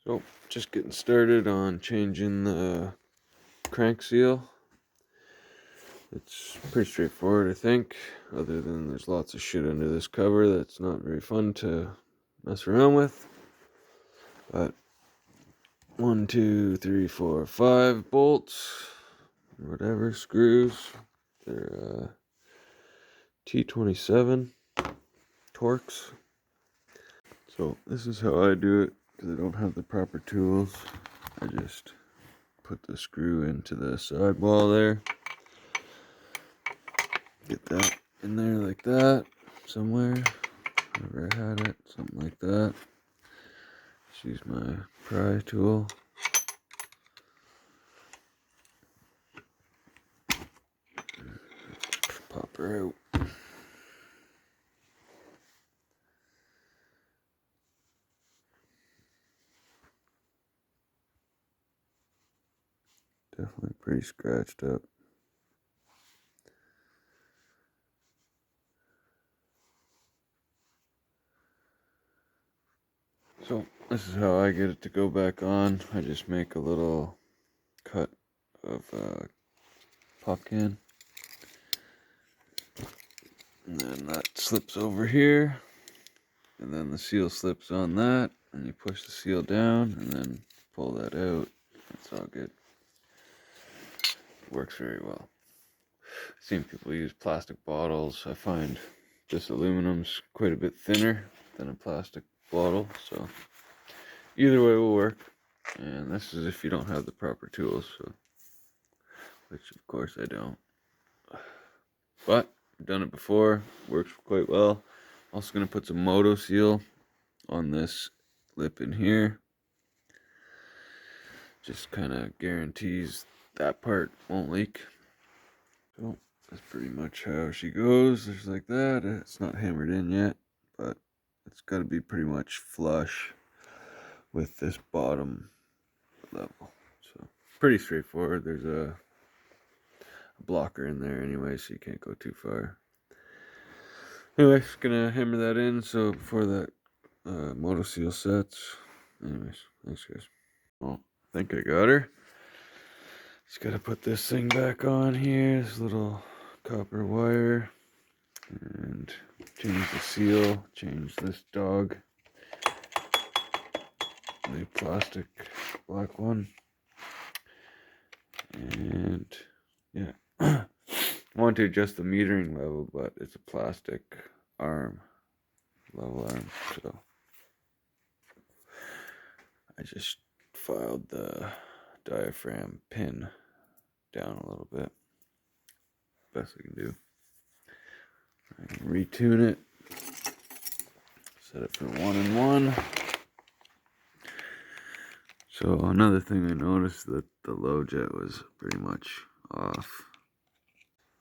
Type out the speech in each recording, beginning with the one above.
So, just getting started on changing the crank seal. It's pretty straightforward, I think, other than there's lots of shit under this cover that's not very fun to mess around with. But 1, 2, 3, 4, 5 bolts, whatever, screws. They're T27 Torx. So this is how I do it, because I don't have the proper tools. I just put the screw into the sidewall there. Get that in there like that, somewhere, wherever I had it, something like that. Just use my pry tool. Pop her out. Definitely pretty scratched up. So this is how I get it to go back on. I just make a little cut of pop can, and then that slips over here, and then the seal slips on that, and you push the seal down and then pull that out. That's all good. Works very well. I've seen people use plastic bottles. I find this aluminum's quite a bit thinner than a plastic bottle, so either way will work. And this is if you don't have the proper tools, so, which of course I don't. But I've done it before, works quite well. Also going to put some Moto Seal on this lip in here. Just kind of guarantees that part won't leak. So that's pretty much how she goes. Just like that. It's not hammered in yet, but it's got to be pretty much flush with this bottom level. So pretty straightforward. There's a blocker in there anyway, so you can't go too far. Anyway, just gonna hammer that in so before that Moto Seal sets. Anyways, thanks guys. Well, I think I got her. Just gotta put this thing back on here, this little copper wire, and change the seal, change this dog, the plastic black one, and yeah. I want to adjust the metering level, but it's a plastic arm, level arm, so I just filed the diaphragm pin down a little bit. Best I can do. I can retune it. Set it for 1 and 1. So another thing I noticed that the low jet was pretty much off.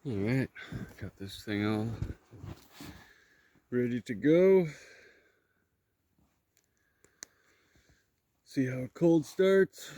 Alright, got this thing all ready to go. See how cold starts.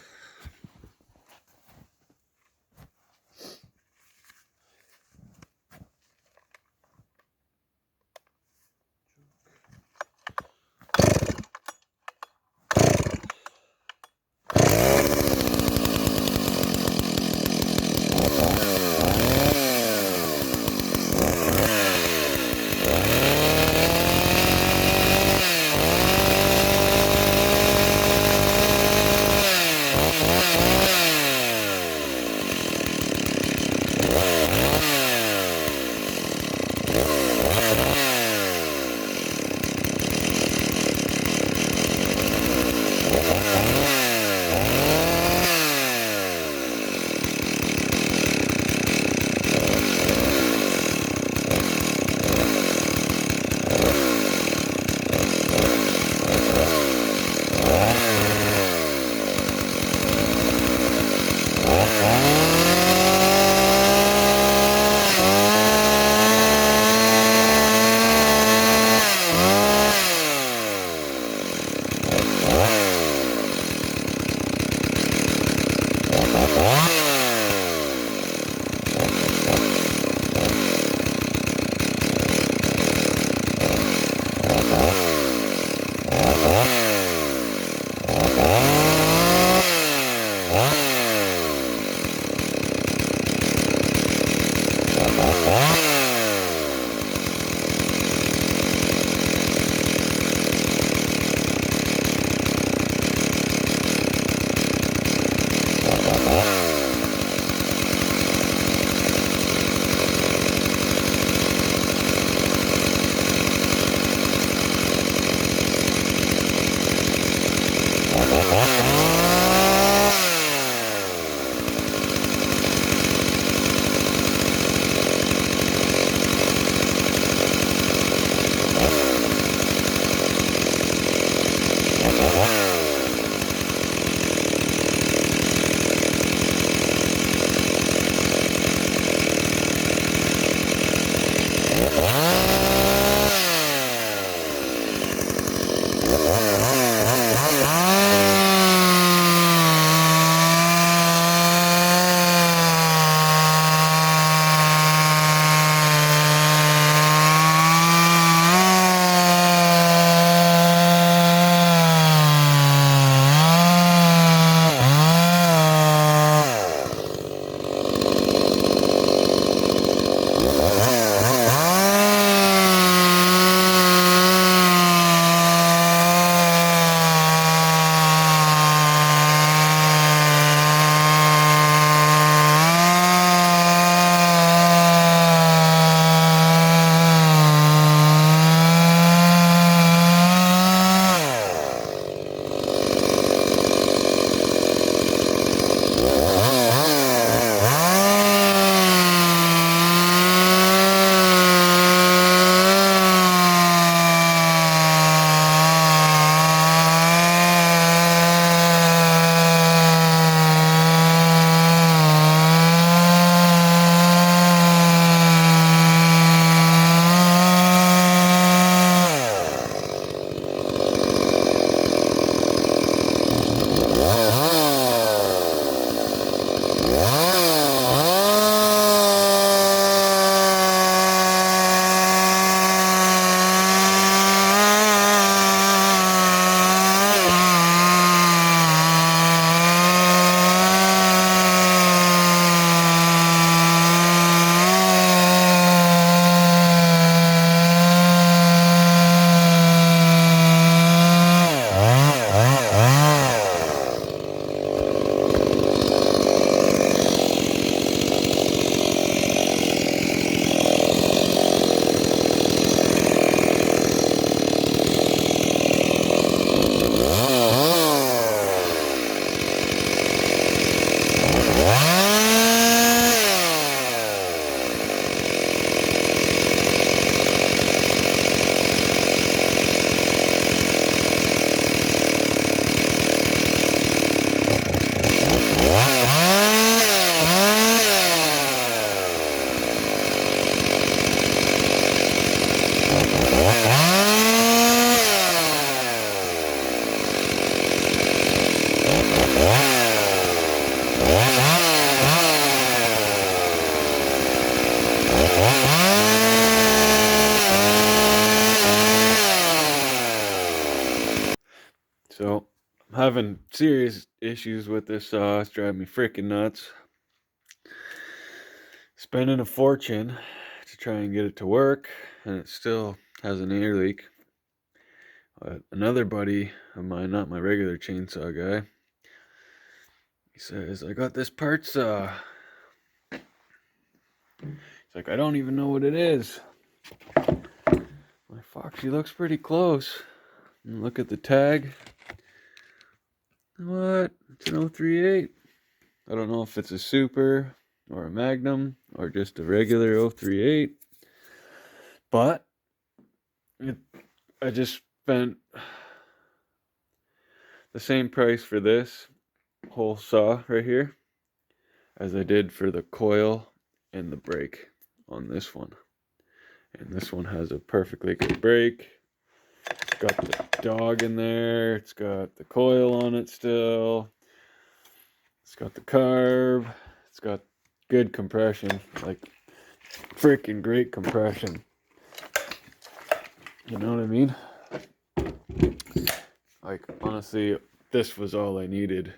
So, I'm having serious issues with this saw. It's driving me freaking nuts. Spending a fortune to try and get it to work, and it still has an air leak. Another buddy of mine, not my regular chainsaw guy, he says, I got this part saw. He's like, I don't even know what it is. I'm like, fuck, she looks pretty close. And look at the tag. What? It's an 038. I don't know if it's a super or a magnum or just a regular 038. But I just spent the same price for this whole saw right here as I did for the coil and the brake on this one. And this one has a perfectly good brake. It's got the dog in there. It's got the coil on it still. It's got the carb. It's got good compression, like freaking great compression. You know what I mean? Like, honestly, this was all I needed,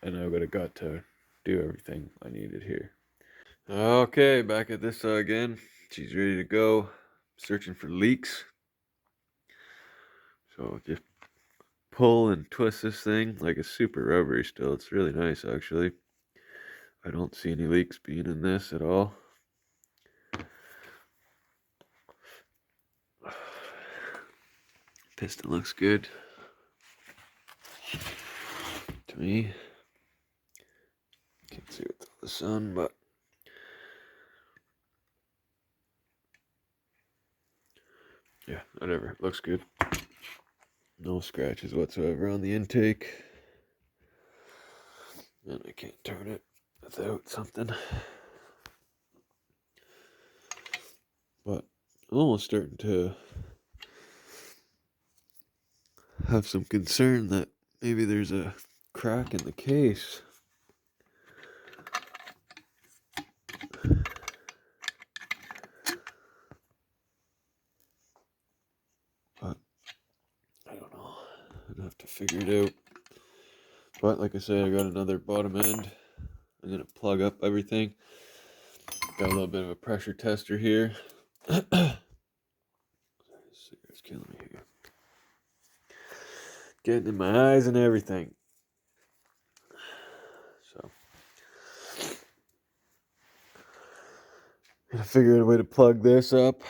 and I would have got to do everything I needed here. Okay, back at this again. She's ready to go. Searching for leaks. So just pull and twist this thing like it's super rubbery still. It's really nice, actually. I don't see any leaks being in this at all. Piston looks good to me. Can't see it with the sun, but yeah, whatever. Looks good. No scratches whatsoever on the intake. And I can't turn it without something. But I'm almost starting to have some concern that maybe there's a crack in the case. But I don't know. I'd have to figure it out. But like I said, I got another bottom end. I'm gonna plug up everything. Got a little bit of a pressure tester here. Cigarette's killing me here. Getting in my eyes and everything. So gotta figure out a way to plug this up.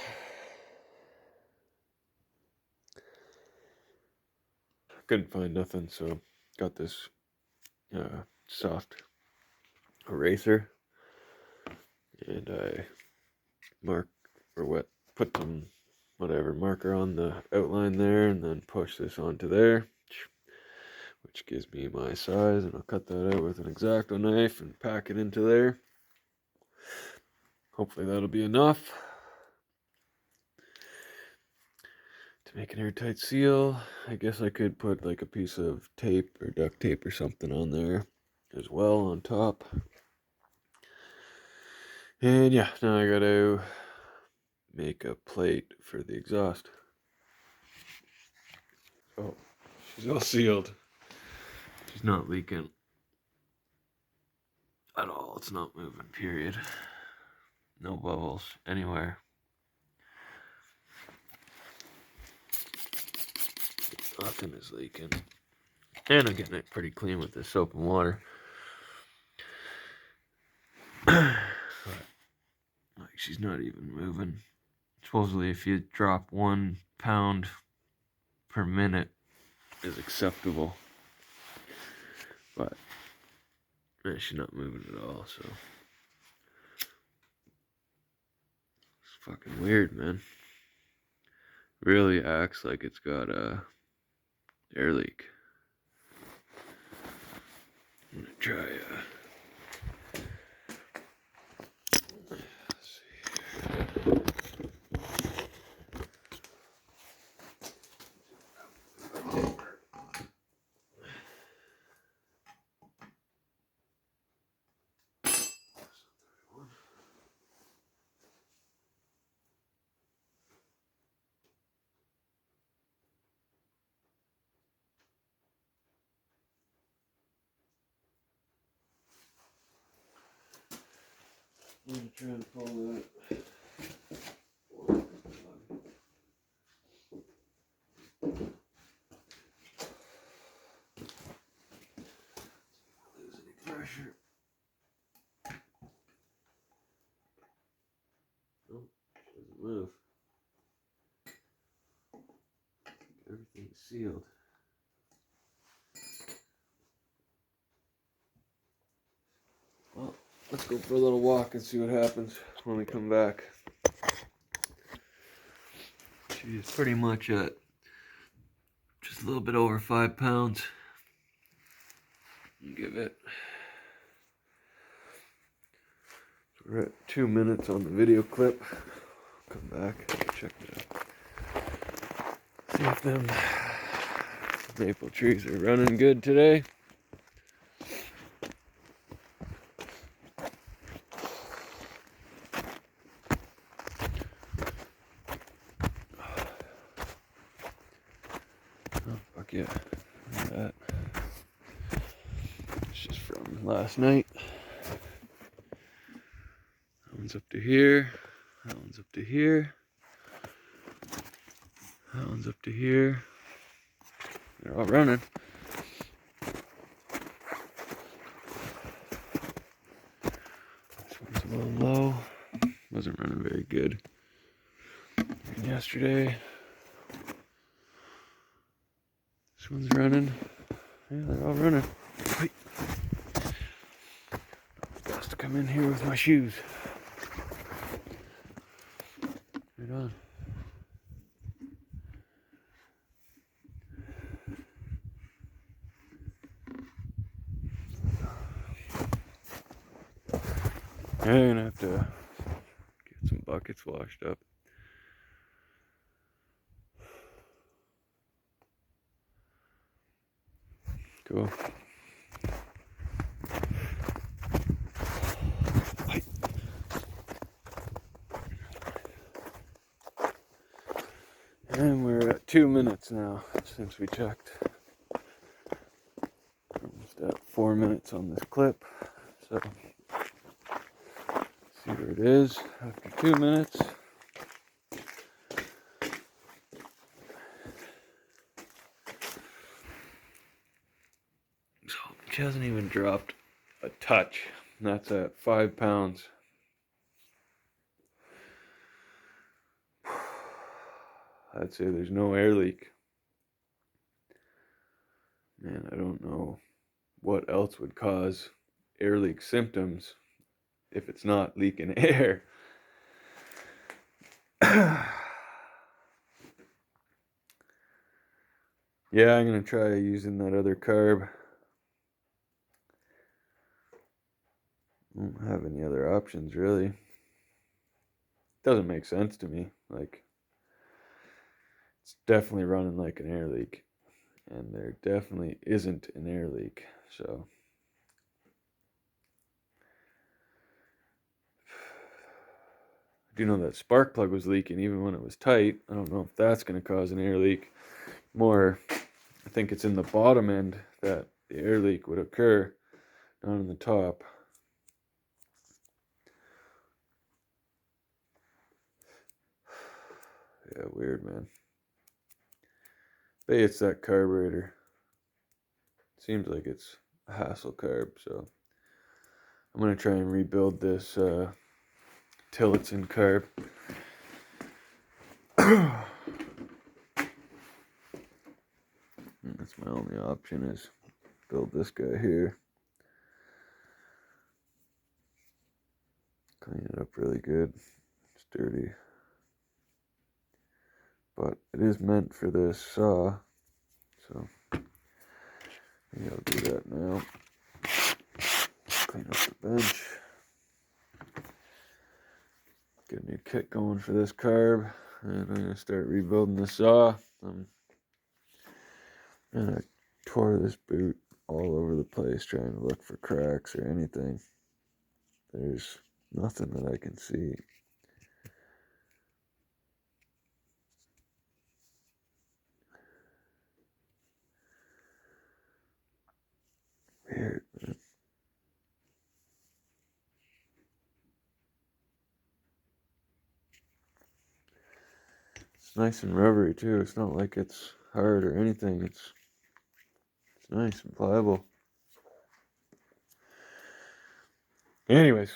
Couldn't find nothing, so got this soft eraser, and I put some whatever marker on the outline there, and then push this onto there, which gives me my size, and I'll cut that out with an X-Acto knife and pack it into there. Hopefully that'll be enough to make an airtight seal. I guess I could put like a piece of tape or duct tape or something on there as well on top. And yeah, now I gotta make a plate for the exhaust. Oh, she's all sealed. She's not leaking at all. It's not moving, period. No bubbles anywhere. Nothing is leaking. And I'm getting it pretty clean with this soap and water. But, like, she's not even moving. Supposedly, if you drop 1 pound per minute is acceptable. But man, she's not moving at all, so it's fucking weird, man. Really acts like it's got a air leak. I'm gonna try let's see. I'm gonna try and pull that. Lose any pressure. Nope, doesn't move. Everything's sealed. Well, let's go for a little walk and see what happens when we come back. She's pretty much at just a little bit over 5 pounds. You give it. We're at 2 minutes on the video clip. Come back, check it out. See if them maple trees are running good today. Oh, fuck yeah. Look at that. It's just from last night. That one's up to here. That one's up to here. That one's up to here. They're all running. This one's a little low. Wasn't running very good. And yesterday. This one's running. Yeah, they're all running. Wait. Supposed to come in here with my shoes. Right on. Yeah, I'm gonna have to get some buckets washed up. Cool. And we're at 2 minutes now since we checked. Almost at 4 minutes on this clip. So, see where it is after 2 minutes. So, she hasn't even dropped a touch. And that's at 5 pounds. I'd say there's no air leak. Man, I don't know what else would cause air leak symptoms if it's not leaking air. Yeah, I'm gonna try using that other carb. Don't have any other options really. Doesn't make sense to me. Like, it's definitely running like an air leak, and there definitely isn't an air leak. So I do know that spark plug was leaking even when it was tight. I don't know if that's going to cause an air leak. More, I think it's in the bottom end that the air leak would occur, not on the top. Yeah, weird, man. But it's that carburetor. Seems like it's a hassle carb, so I'm going to try and rebuild this Tillotson carb. That's my only option, is build this guy here. Clean it up really good. It's dirty. But it is meant for this saw, so maybe I'll do that now. Clean up the bench. Get a new kit going for this carb, and I'm going to start rebuilding the saw. And I tore this boot all over the place trying to look for cracks or anything. There's nothing that I can see. Weird, man. Nice and rubbery too. It's not like it's hard or anything. It's nice and pliable. Anyways,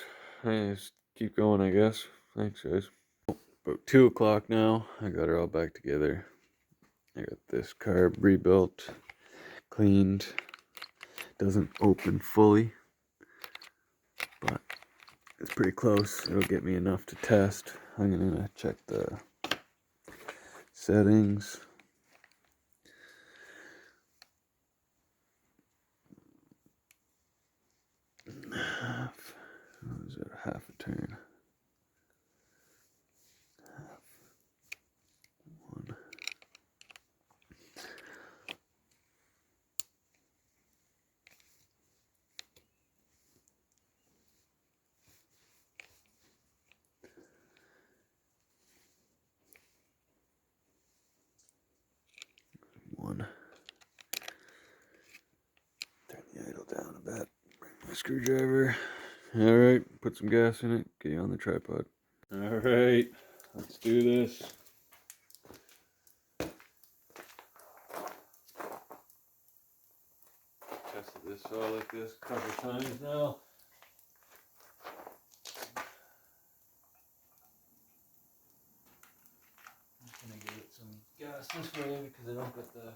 I just keep going, I guess. Thanks, guys. About 2 o'clock now. I got her all back together. I got this carb rebuilt, cleaned. Doesn't open fully, but it's pretty close. It'll get me enough to test. I'm gonna check the settings. What is it? Half a turn. One. One. Turn the idle down a bit. Bring my screwdriver. Alright, put some gas in it. Get you on the tripod. Alright, let's do this. Tested this all like this a couple times now. I'm just gonna give it some gas this way because I don't got the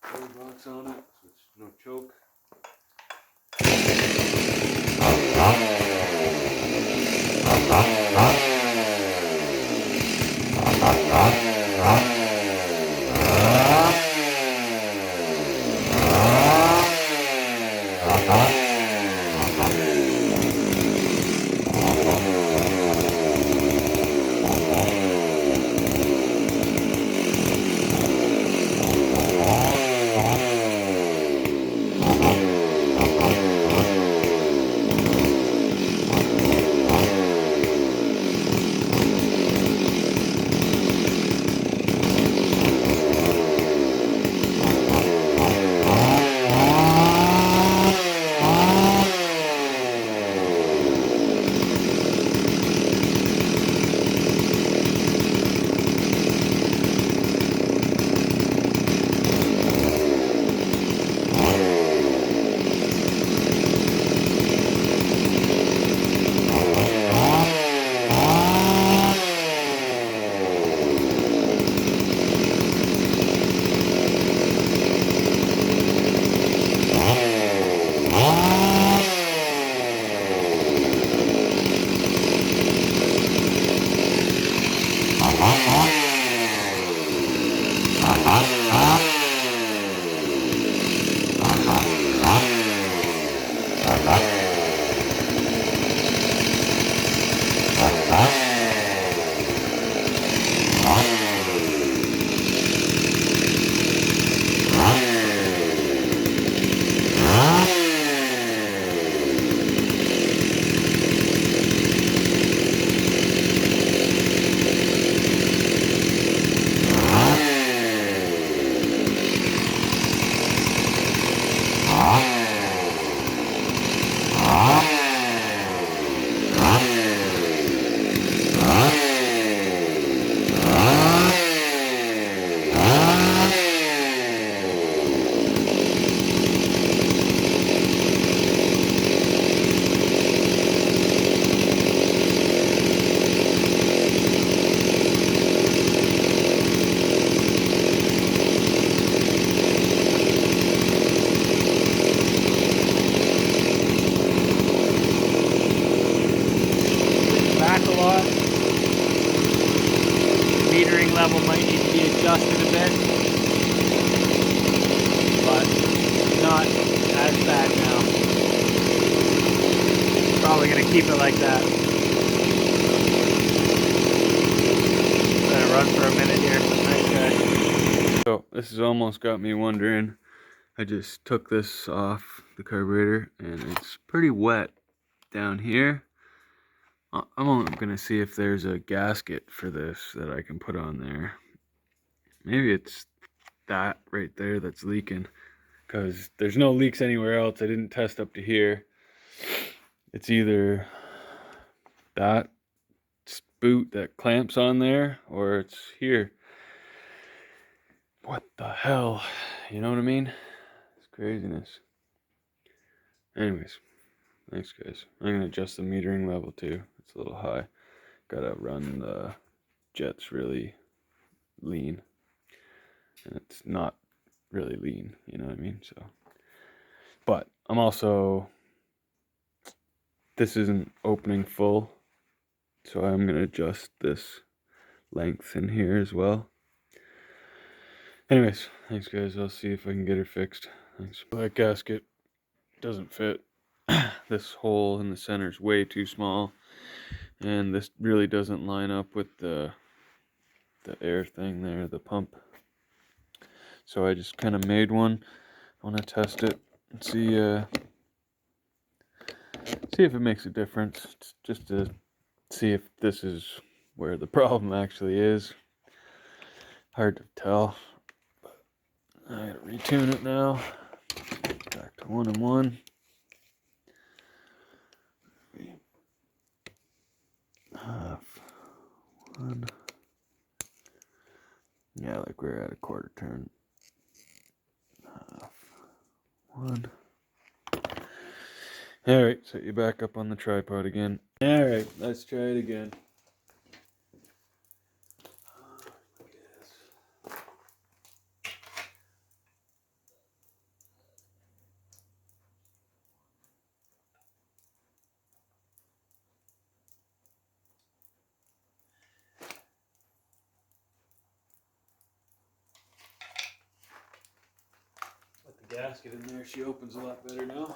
cold box on it, so it's no choke. Level might need to be adjusted a bit, but not as bad now. Probably gonna keep it like that. Let it run for a minute here. Nice guy. So this has almost got me wondering. I just took this off the carburetor and it's pretty wet down here. I'm only gonna see if there's a gasket for this that I can put on there. Maybe it's that right there that's leaking, because there's no leaks anywhere else. I didn't test up to here. It's either that boot that clamps on there or it's here. What the hell? You know what I mean? It's craziness. Anyways, thanks guys. I'm gonna adjust the metering level too. It's a little high. Gotta run the jets really lean. And it's not really lean, you know what I mean? So, but I'm also, this isn't opening full, so I'm gonna adjust this length in here as well. Anyways, thanks guys. I'll see if I can get her fixed. Thanks. That gasket doesn't fit. This hole in the center is way too small, and this really doesn't line up with the air thing there, the pump. So I just kind of made one. I want to test it and see if it makes a difference, just to see if this is where the problem actually is. Hard to tell, but I gotta retune it now. Back to 1 and 1. Half 1. Yeah, like we're at a quarter turn. Half 1. Alright, set you back up on the tripod again. Alright, let's try it again. Put the gasket in there, she opens a lot better now.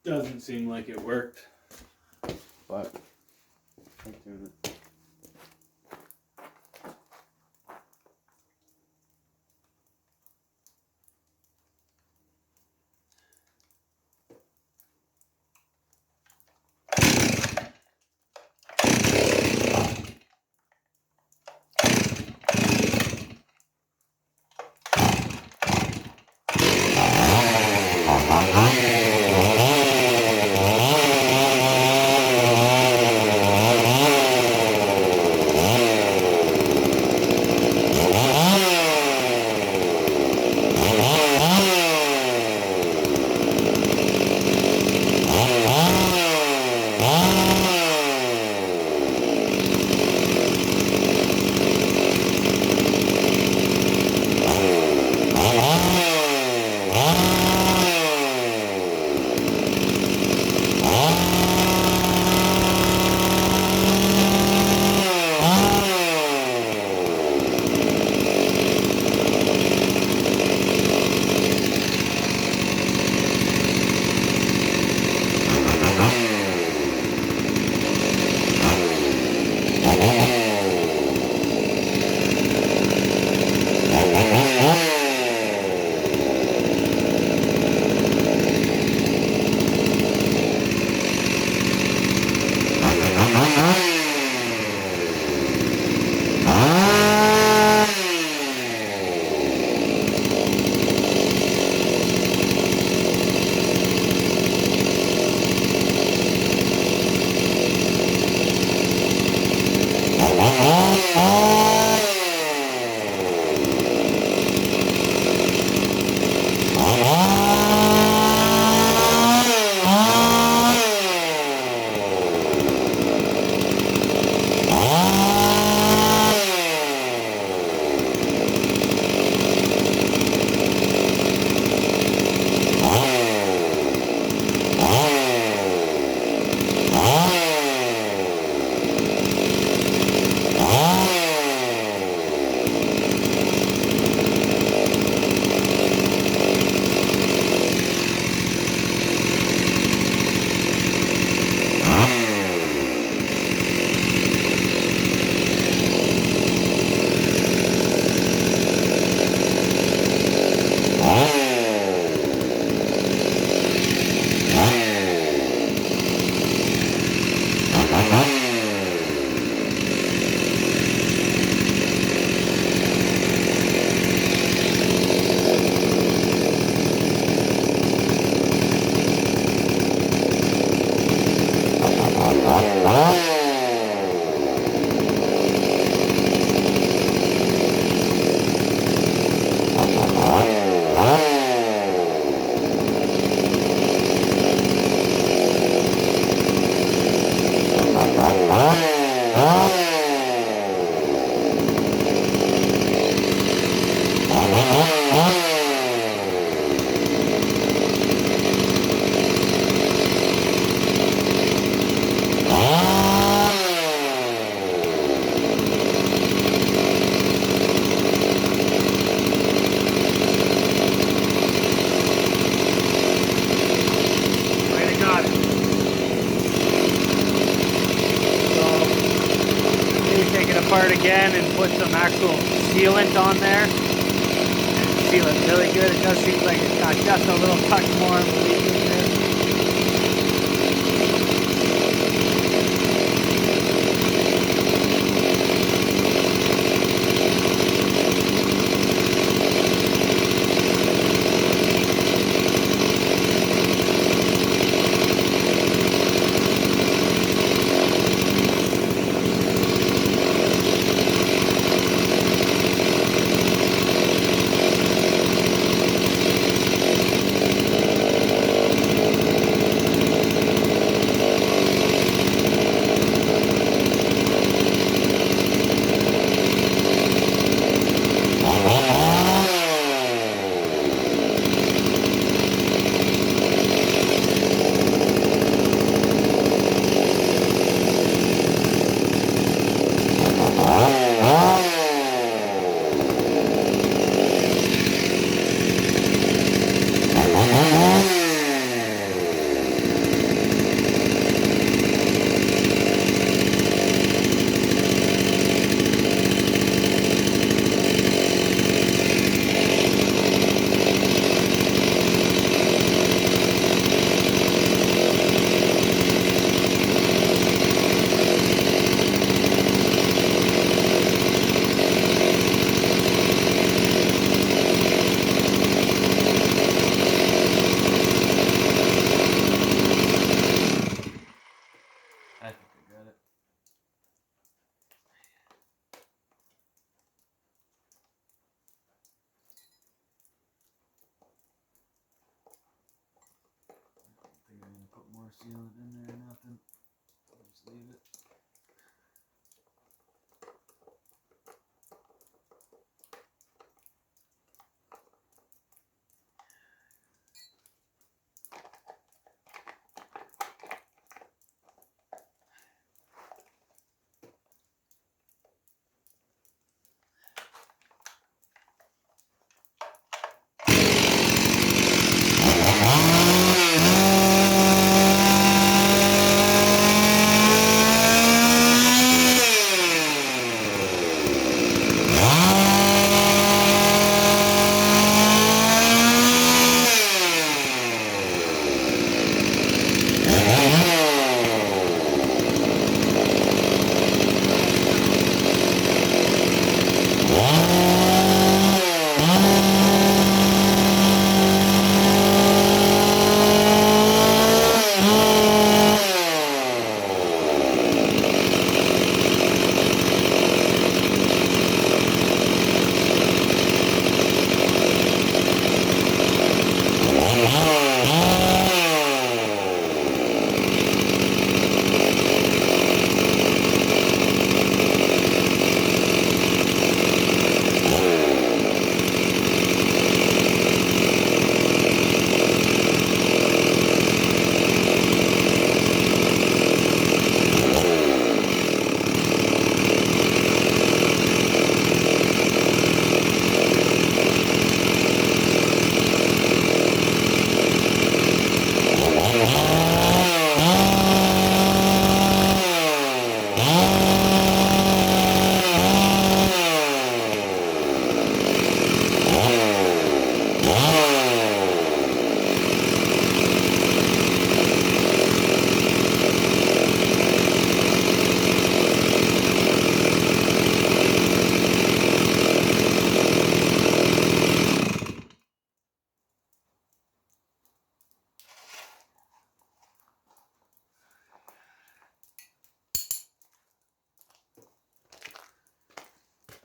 Doesn't seem like it worked, but I'm doing it. Apart again and put some actual sealant on there and seal it really good. It does seem like it's got just a little touch more of the leak in there. Sealant in there or nothing. Just leave it.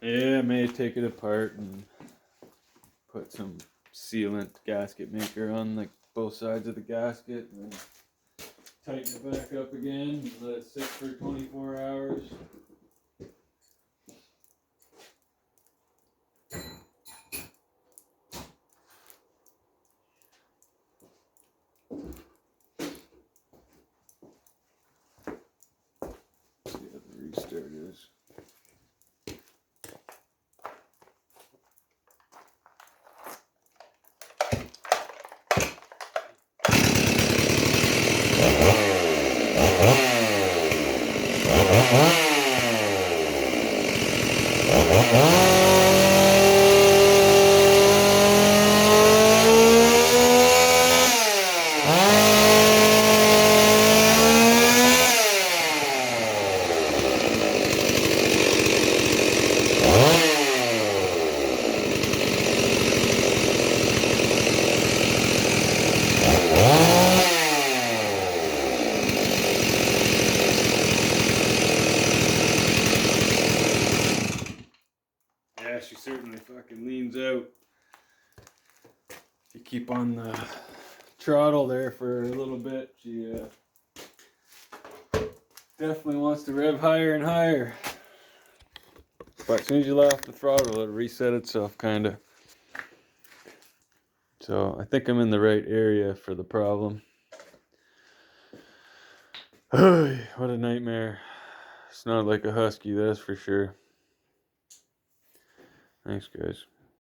Yeah, I may take it apart and put some sealant gasket maker on like both sides of the gasket and then tighten it back up again and let it sit for 24 hours. There it is. Yeah, she certainly fucking leans out. You keep on the throttle there for a little bit, she definitely wants to rev higher and higher. But as soon as you let off the throttle, it'll reset itself, kind of. So I think I'm in the right area for the problem. What a nightmare. It's not like a husky, that's for sure. Thanks, guys.